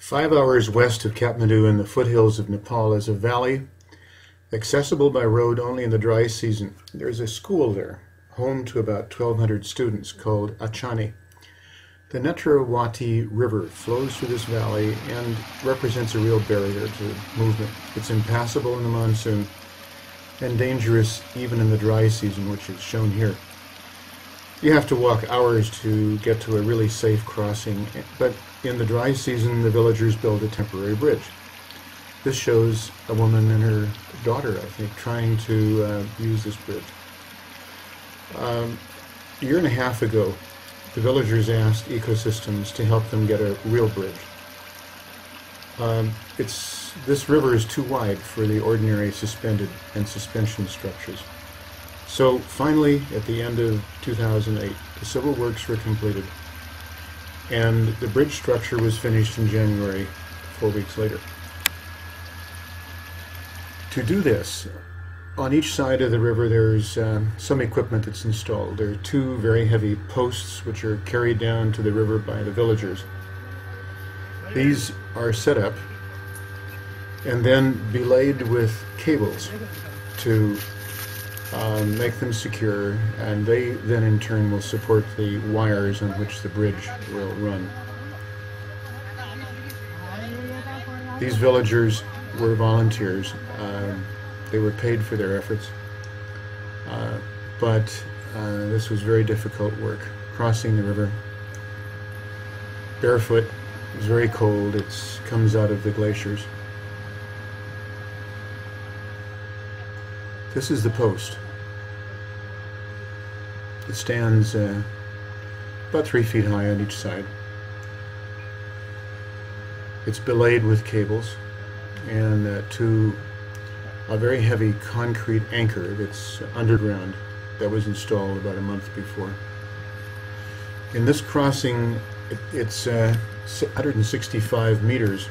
5 hours west of Kathmandu in the foothills of Nepal is a valley accessible by road only in the dry season. There's a school there, home to about 1,200 students, called Achane. The Netrawati River flows through this valley and represents a real barrier to movement. It's impassable in the monsoon and dangerous even in the dry season, which is shown here. You have to walk hours to get to a really safe crossing, but in the dry season the villagers build a temporary bridge. This shows a woman and her daughter, I think, trying to use this bridge. A year and a half ago, the villagers asked ecosystems to help them get a real bridge. This river is too wide for the ordinary suspended and suspension structures. So finally, at the end of 2008, the civil works were completed, and the bridge structure was finished in January, 4 weeks later. To do this, on each side of the river there's some equipment that's installed. There are two very heavy posts which are carried down to the river by the villagers. These are set up and then belayed with cables to make them secure, and they then in turn will support the wires on which the bridge will run. These villagers were volunteers. They were paid for their efforts, but this was very difficult work, crossing the river barefoot. It's very cold. It comes out of the glaciers. This is the post. It stands about 3 feet high on each side. It's belayed with cables and to a very heavy concrete anchor that's underground that was installed about a month before. In this crossing, it's 165 meters.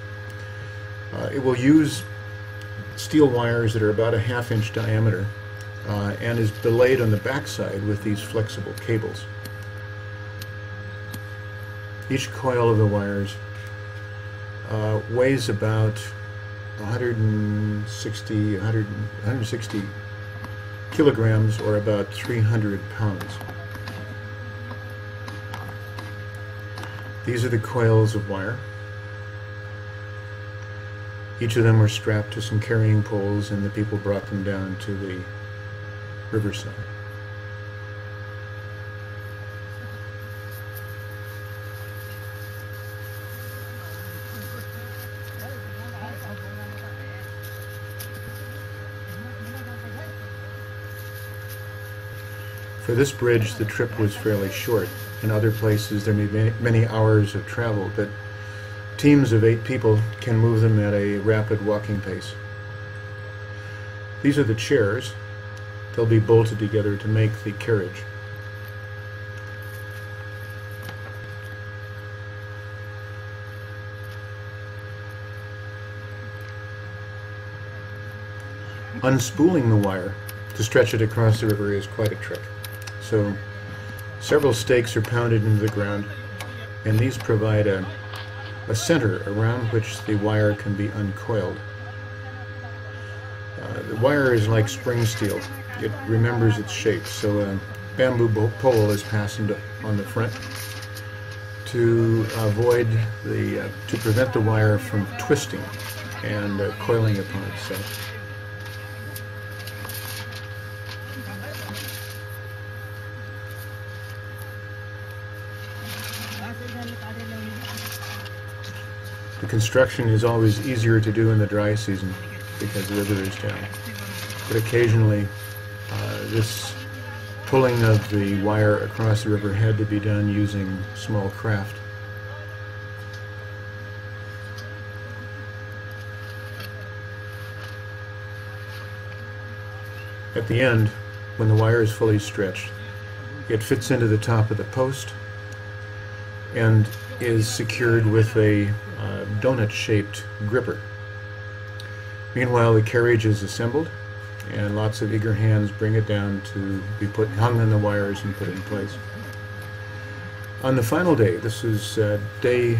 It will use steel wires that are about a ½ inch diameter and is belayed on the backside with these flexible cables. Each coil of the wires weighs about 160 kilograms, or about 300 pounds. These are the coils of wire. Each of them were strapped to some carrying poles, and the people brought them down to the riverside. For this bridge, the trip was fairly short. In other places, there may be many hours of travel, but teams of 8 people can move them at a rapid walking pace. These are the chairs. They'll be bolted together to make the carriage. Unspooling the wire to stretch it across the river is quite a trick. So several stakes are pounded into the ground, and these provide a center around which the wire can be uncoiled. The wire is like spring steel. It remembers its shape, so a bamboo pole is fastened on the front to prevent the wire from twisting and coiling upon itself. The construction is always easier to do in the dry season because the river is down. But occasionally, this pulling of the wire across the river had to be done using small craft. At the end, when the wire is fully stretched, it fits into the top of the post and is secured with a donut-shaped gripper. Meanwhile, the carriage is assembled, and lots of eager hands bring it down to be hung on the wires and put in place. On the final day, this is day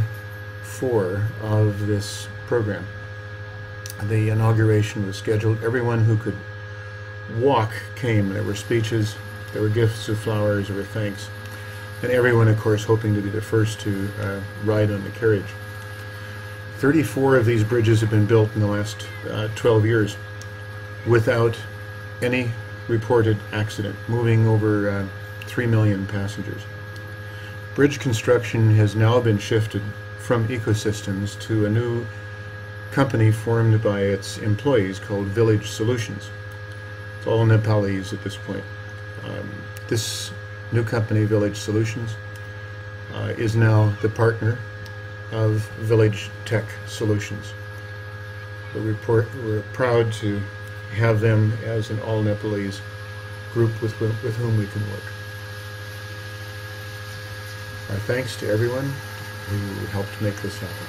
4 of this program. The inauguration was scheduled. Everyone who could walk came. There were speeches, there were gifts of flowers, there were thanks, and everyone, of course, hoping to be the first to ride on the carriage. 34 of these bridges have been built in the last 12 years without any reported accident, moving over 3 million passengers. Bridge construction has now been shifted from Ecosystems to a new company formed by its employees called Village Solutions. It's all Nepalese at this point. This new company, Village Solutions, is now the partner of Village Tech Solutions. We're proud to have them as an all-Nepalese group with whom we can work. Our thanks to everyone who helped make this happen.